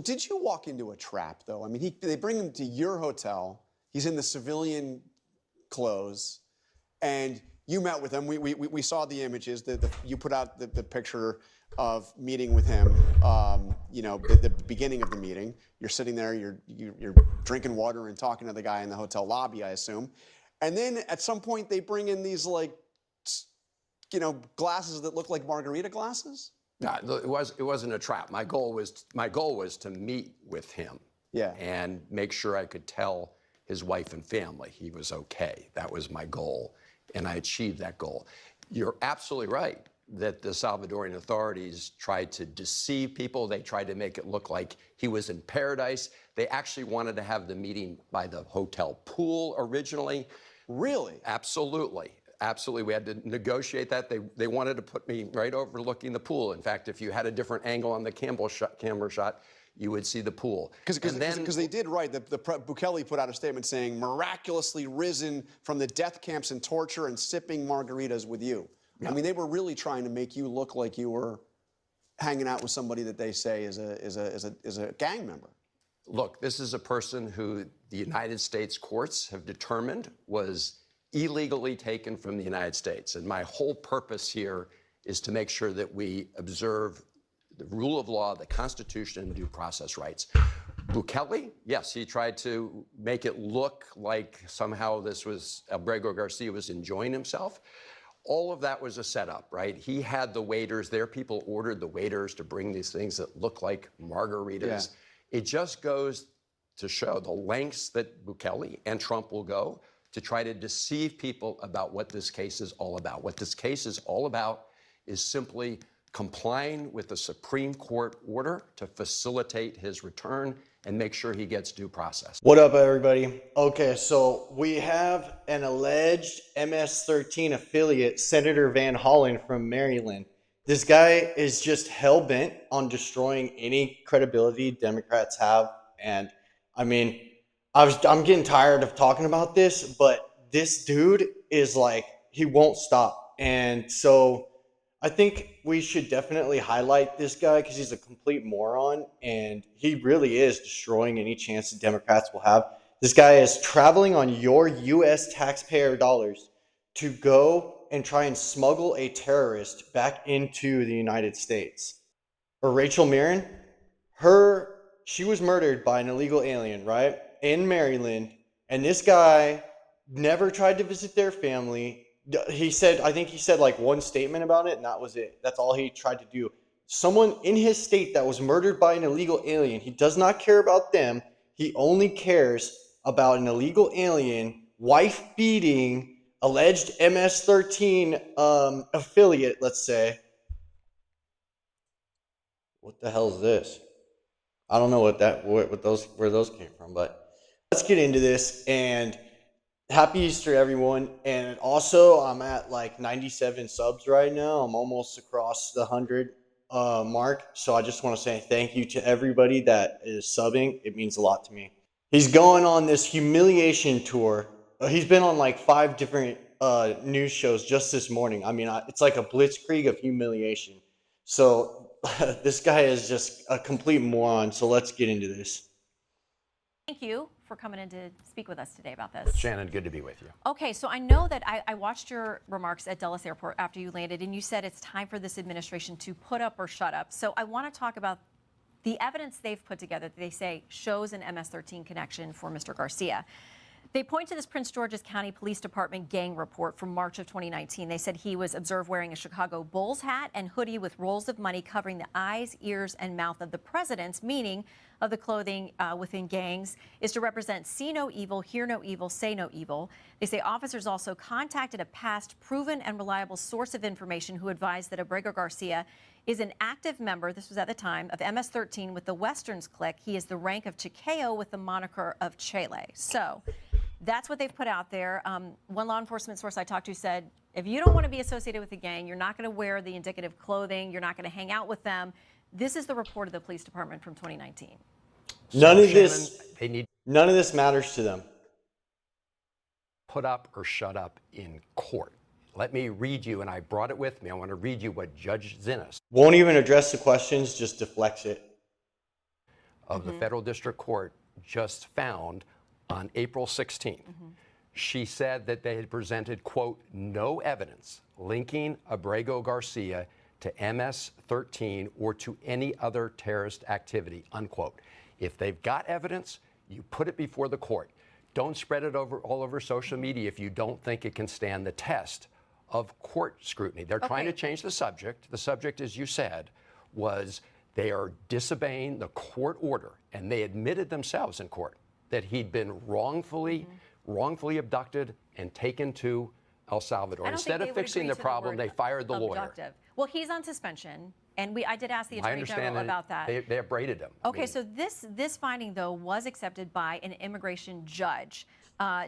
did you walk into a trap, though? I mean, they bring him to your hotel. He's in the civilian clothes, and you met with him. We saw the images. You put out the picture of meeting with him. You know, the beginning of the meeting. You're sitting there. You're drinking water and talking to the guy in the hotel lobby, I assume. And then at some point they bring in these like, you know, glasses that look like margarita glasses. No, it wasn't a trap. My goal was to meet with him. Yeah. And make sure I could tell his wife and family he was okay. That was my goal, and I achieved that goal. You're absolutely right that the Salvadorian authorities tried to deceive people. They tried to make it look like he was in paradise. They actually wanted to have the meeting by the hotel pool originally. Really? Absolutely. Absolutely. We had to negotiate that. They wanted to put me right overlooking the pool. In fact, if you had a different angle on the camera shot, you would see the pool. Because they did write, Bukele put out a statement saying, miraculously risen from the death camps and torture and sipping margaritas with you. Yeah. I mean, they were really trying to make you look like you were hanging out with somebody that they say is a gang member. Look, this is a person who the United States courts have determined was illegally taken from the United States. And my whole purpose here is to make sure that we observe the rule of law, the Constitution, and due process rights. Bukele, yes, he tried to make it look like somehow this was, Abrego Garcia was enjoying himself. All of that was a setup, right? He had the waiters there. People ordered the waiters to bring these things that look like margaritas. Yeah. It just goes to show the lengths that Bukele and Trump will go to try to deceive people about what this case is all about. What this case is all about is simply complying with the Supreme Court order to facilitate his return and make sure he gets due process. What up, everybody? Okay, so we have an alleged MS-13 affiliate, Senator Van Hollen from Maryland. This guy is just hell-bent on destroying any credibility Democrats have. And I mean, I'm getting tired of talking about this, but this dude is like, he won't stop. And so I think we should definitely highlight this guy because he's a complete moron, and he really is destroying any chance the Democrats will have. This guy is traveling on your U.S. taxpayer dollars to go and try and smuggle a terrorist back into the United States. Or Rachel Mirren, she was murdered by an illegal alien, right, in Maryland, and this guy never tried to visit their family. He said, I think he said like one statement about it, and that was it. That's all he tried to do. Someone in his state that was murdered by an illegal alien, he does not care about them. He only cares about an illegal alien, wife-beating, alleged MS-13 affiliate, let's say. What the hell is this? I don't know where those came from, but let's get into this. And happy Easter, everyone. And also, I'm at like 97 subs right now. I'm almost across the 100 mark. So I just want to say thank you to everybody that is subbing. It means a lot to me. He's going on this humiliation tour. He's been on like 5 different news shows just this morning. I mean, it's like a blitzkrieg of humiliation. So this guy is just a complete moron. So let's get into this. Thank you for coming in to speak with us today about this. Shannon, good to be with you. Okay, so I know that I watched your remarks at Dulles Airport after you landed, and you said it's time for this administration to put up or shut up. So I want to talk about the evidence they've put together that they say shows an MS-13 connection for Mr. Garcia. They point to this Prince George's County Police Department gang report from March of 2019. They said he was observed wearing a Chicago Bulls hat and hoodie with rolls of money covering the eyes, ears, and mouth of the presidents, meaning of the clothing within gangs is to represent see no evil, hear no evil, say no evil. They say officers also contacted a past proven and reliable source of information who advised that Abrego Garcia is an active member, this was at the time, of MS-13 with the Westerns clique. He is the rank of Chicao with the moniker of Chele. So that's what they've put out there. One law enforcement source I talked to said, if you don't want to be associated with the gang, you're not going to wear the indicative clothing, you're not going to hang out with them. This is the report of the police department from 2019. None of this matters to them. Put up or shut up in court. Let me read you, and I brought it with me. I want to read you what Judge Zinnes. Won't even address the questions, just deflects it. of the federal district court just found on April 16th. She said that they had presented, quote, no evidence linking Abrego Garcia to MS-13 or to any other terrorist activity, unquote. If they've got evidence, you put it before the court. Don't spread it all over social media if you don't think it can stand the test of court scrutiny. They're trying to change the subject. The subject, as you said, was they are disobeying the court order, and they admitted themselves in court that he'd been wrongfully abducted and taken to El Salvador. Instead of fixing the problem, they fired the lawyer. Well, he's on suspension, and I did ask the Attorney General about that. They upbraided him. Okay, so this finding, though, was accepted by an immigration judge,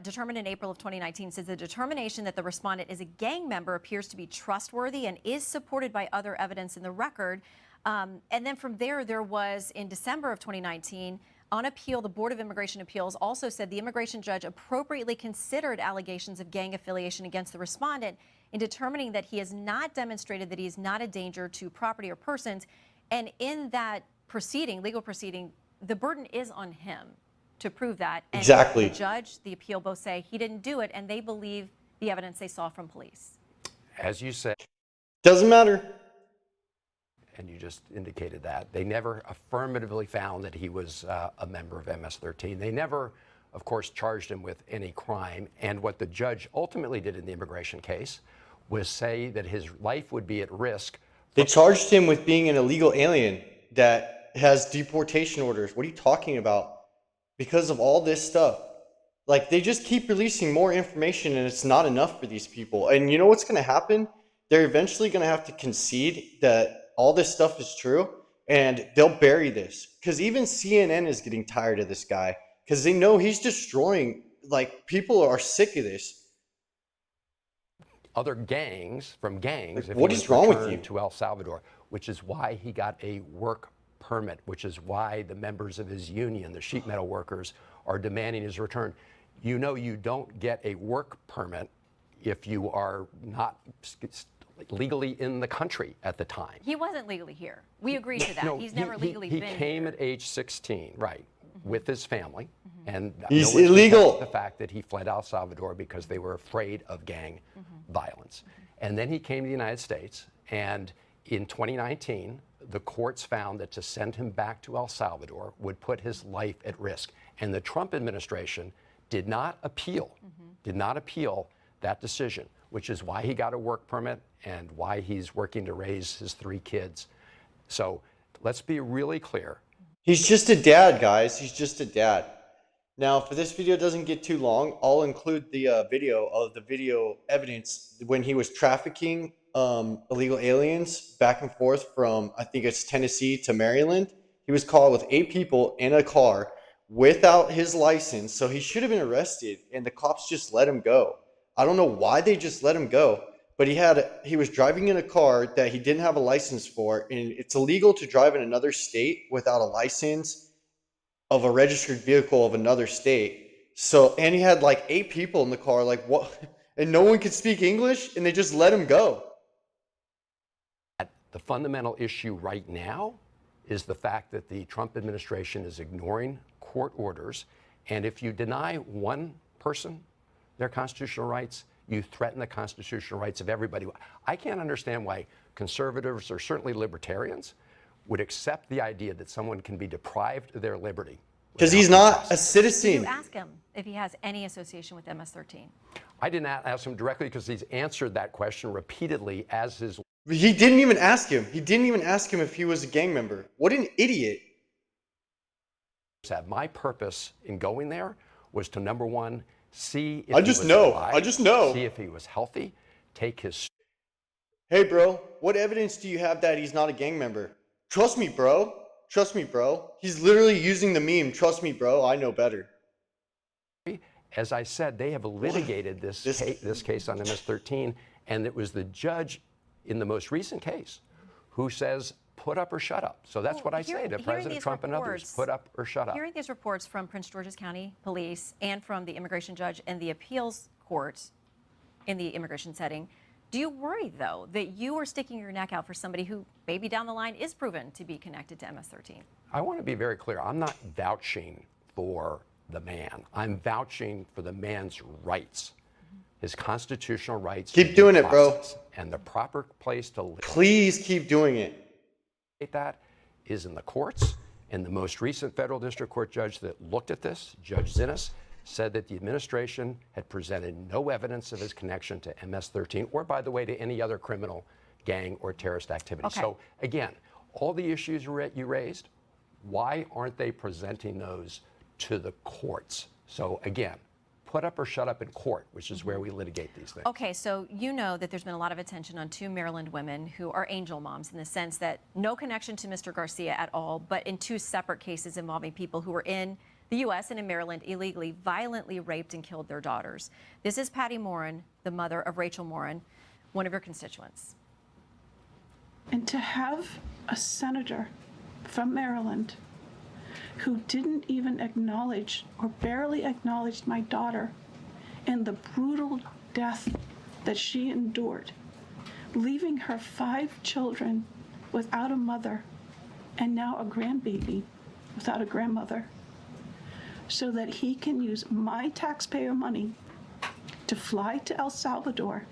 determined in April of 2019, says the determination that the respondent is a gang member appears to be trustworthy and is supported by other evidence in the record. And then from there was, in December of 2019, on appeal, the Board of Immigration Appeals also said the immigration judge appropriately considered allegations of gang affiliation against the respondent in determining that he has not demonstrated that he is not a danger to property or persons. And in that proceeding, legal proceeding, the burden is on him to prove that. And exactly. The judge, the appeal both say he didn't do it, and they believe the evidence they saw from police. As you said. Doesn't matter. And you just indicated that. They never affirmatively found that he was a member of MS-13. They never, of course, charged him with any crime. And what the judge ultimately did in the immigration case was say that his life would be at risk. They charged him with being an illegal alien that has deportation orders. What are you talking about? Because of all this stuff. Like, they just keep releasing more information, and it's not enough for these people. And you know what's going to happen? They're eventually going to have to concede that all this stuff is true, and they'll bury this. Because even CNN is getting tired of this guy, because they know he's destroying, like, people are sick of this. Other gangs, like, what is wrong with you? To El Salvador, which is why he got a work permit, which is why the members of his union, the sheet metal workers, are demanding his return. You know, you don't get a work permit if you are not legally in the country at the time. He wasn't legally here. We agreed to that. No, He's never legally been here. He came at age 16, right, with his family. And he's no one's illegal. contested the fact that he fled El Salvador because they were afraid of gang violence. And then he came to the United States, and in 2019, the courts found that to send him back to El Salvador would put his life at risk. And the Trump administration did not appeal that decision, which is why he got a work permit and why he's working to raise his 3 kids. So let's be really clear. He's just a dad, guys. He's just a dad. Now, for this video doesn't get too long, I'll include the video evidence when he was trafficking illegal aliens back and forth from, I think it's Tennessee to Maryland. He was caught with 8 people in a car without his license, so he should have been arrested, and the cops just let him go. I don't know why they just let him go, but he was driving in a car that he didn't have a license for, and it's illegal to drive in another state without a license of a registered vehicle of another state. So, and he had like 8 people in the car, like what? And no one could speak English, and they just let him go. The fundamental issue right now is the fact that the Trump administration is ignoring court orders. And if you deny one person their constitutional rights, you threaten the constitutional rights of everybody. I can't understand why conservatives, or certainly libertarians, would accept the idea that someone can be deprived of their liberty. Because he's not a citizen. Did you ask him if he has any association with MS-13? I did not ask him directly because he's answered that question repeatedly as his. He didn't even ask him. He didn't even ask him if he was a gang member. What an idiot. My purpose in going there was to, number one, see if I just know. See if he was healthy, take his. Hey, bro, what evidence do you have that he's not a gang member? Trust me, bro. Trust me, bro. He's literally using the meme. Trust me, bro. I know better. As I said, they have litigated this case on MS-13, and it was the judge in the most recent case who says, put up or shut up. So that's what I say to President Trump and others, put up or shut up. Hearing these reports from Prince George's County Police and from the immigration judge and the appeals court in the immigration setting, do you worry, though, that you are sticking your neck out for somebody who maybe down the line is proven to be connected to MS-13? I want to be very clear. I'm not vouching for the man. I'm vouching for the man's rights, his constitutional rights. Keep doing it, bro. And the proper place to live. Please keep doing it. That is in the courts. And the most recent federal district court judge that looked at this, Judge Zinnes, said that the administration had presented no evidence of his connection to MS-13 or, by the way, to any other criminal gang or terrorist activity. Okay. So, again, all the issues you raised, why aren't they presenting those to the courts? So, again, put up or shut up in court, which is where we litigate these things. Okay, so you know that there's been a lot of attention on two Maryland women who are angel moms in the sense that no connection to Mr. Garcia at all, but in two separate cases involving people who were in the U.S. and in Maryland illegally, violently raped and killed their daughters. This is Patty Morin, the mother of Rachel Morin, one of your constituents. And to have a senator from Maryland who didn't even acknowledge or barely acknowledged my daughter and the brutal death that she endured, leaving her 5 children without a mother and now a grandbaby without a grandmother, so that he can use my taxpayer money to fly to El Salvador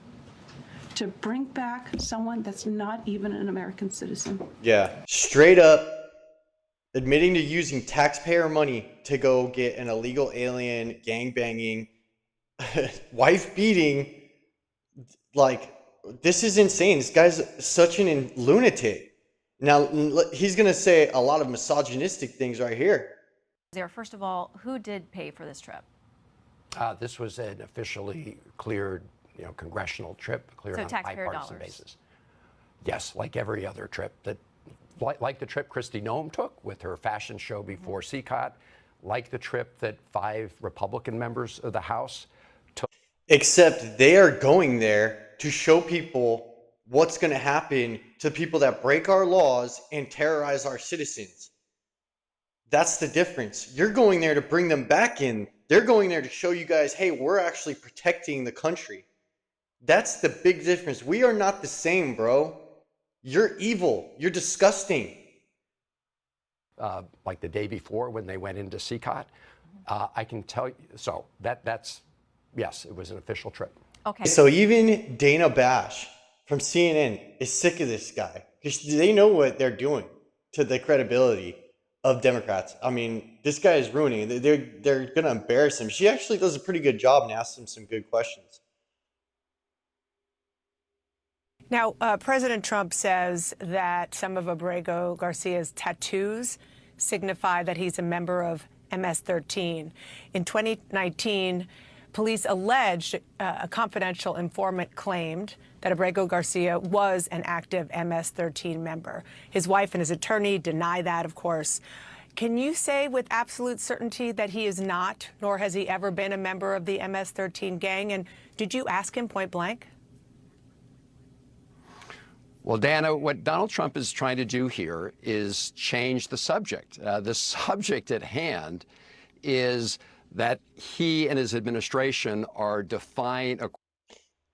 to bring back someone that's not even an American citizen. Yeah, straight up admitting to using taxpayer money to go get an illegal alien, gangbanging, wife beating. Like, this is insane. This guy's such an lunatic. Now, he's going to say a lot of misogynistic things right here. First of all, who did pay for this trip? This was an officially cleared, congressional trip, cleared So on a taxpayer bipartisan dollars. basis. Yes, like every other trip like the trip Kristi Noem took with her fashion show before CCOT, like the trip that 5 Republican members of the House took. Except they are going there to show people what's going to happen to people that break our laws and terrorize our citizens. That's the difference. You're going there to bring them back in. They're going there to show you guys, hey, we're actually protecting the country. That's the big difference. We are not the same, bro. You're evil. You're disgusting. Like the day before when they went into CCOT, I can tell you. So that's yes, it was an official trip. Okay. So even Dana Bash from CNN is sick of this guy because they know what they're doing to the credibility of Democrats. I mean, this guy is ruining it. They're going to embarrass him. She actually does a pretty good job and asks him some good questions. Now, President Trump says that some of Abrego Garcia's tattoos signify that he's a member of MS-13. In 2019, police alleged a confidential informant claimed that Abrego Garcia was an active MS-13 member. His wife and his attorney deny that, of course. Can you say with absolute certainty that he is not, nor has he ever been a member of the MS-13 gang? And did you ask him point blank? Well, Dana, what Donald Trump is trying to do here is change the subject. The subject at hand is that he and his administration are defying a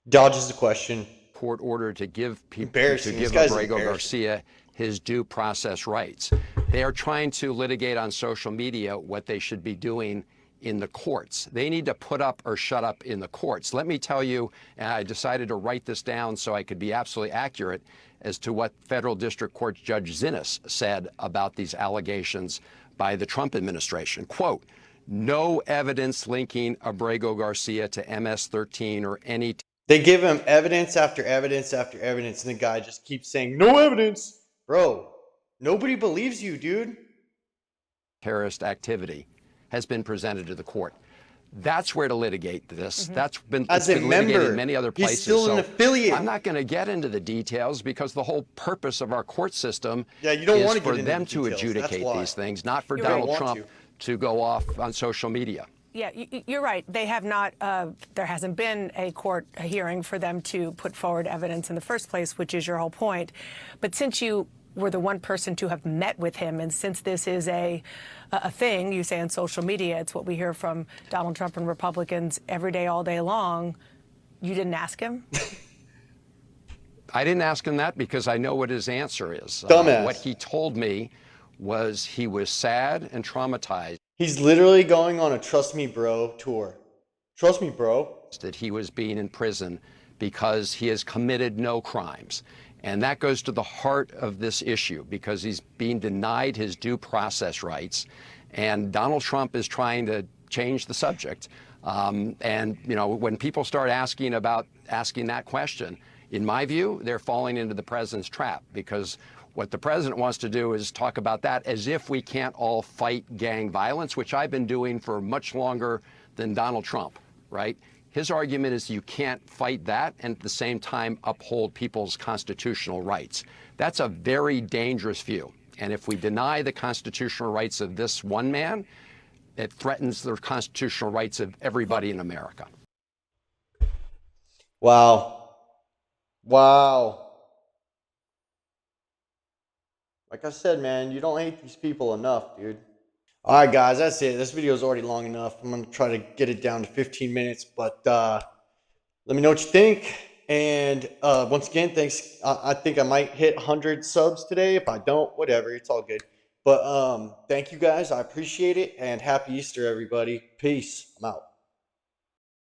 Dodges the question. court order to give Embarrassing. This guy's Abrego embarrassing. Garcia his due process rights. They are trying to litigate on social media what they should be doing in the courts. They need to put up or shut up in the courts. Let me tell you, and I decided to write this down so I could be absolutely accurate as to what federal district court Judge Zinnes said about these allegations by the Trump administration. Quote, no evidence linking Abrego Garcia to MS-13 or any They give him evidence after evidence after evidence, and the guy just keeps saying, no evidence. Bro, nobody believes you, dude. terrorist activity has been presented to the court. That's where to litigate this. That's been, As it's a been litigated member, in many other he's places. still an affiliate. I'm not going to get into the details because the whole purpose of our court system Yeah, you don't is wanna get for into them the to details. That's adjudicate why. these things, not for You don't Donald want Trump to go off on social media. Yeah, you're right. They have not, there hasn't been a court hearing for them to put forward evidence in the first place, which is your whole point. But since you were the one person to have met with him, and since this is a thing, you say on social media, it's what we hear from Donald Trump and Republicans every day, all day long, you didn't ask him? I didn't ask him that because I know what his answer is. Dumbass. What he told me was he was sad and traumatized He's literally going on a Trust Me Bro tour. Trust me, bro. that he was being in prison because he has committed no crimes. And that goes to the heart of this issue, because he's being denied his due process rights. And Donald Trump is trying to change the subject. And, you know, when people start asking that question, in my view, they're falling into the president's trap, because what the president wants to do is talk about that as if we can't all fight gang violence, which I've been doing for much longer than Donald Trump, right? His argument is you can't fight that and at the same time uphold people's constitutional rights. That's a very dangerous view. And if we deny the constitutional rights of this one man, it threatens the constitutional rights of everybody in America. Wow. Wow. Like I said, man, you don't hate these people enough, dude. All right, guys, that's it. This video is already long enough. I'm going to try to get it down to 15 minutes, but let me know what you think. And once again, thanks. I think I might hit 100 subs today. If I don't, whatever. It's all good. But thank you, guys. I appreciate it. And happy Easter, everybody. Peace. I'm out.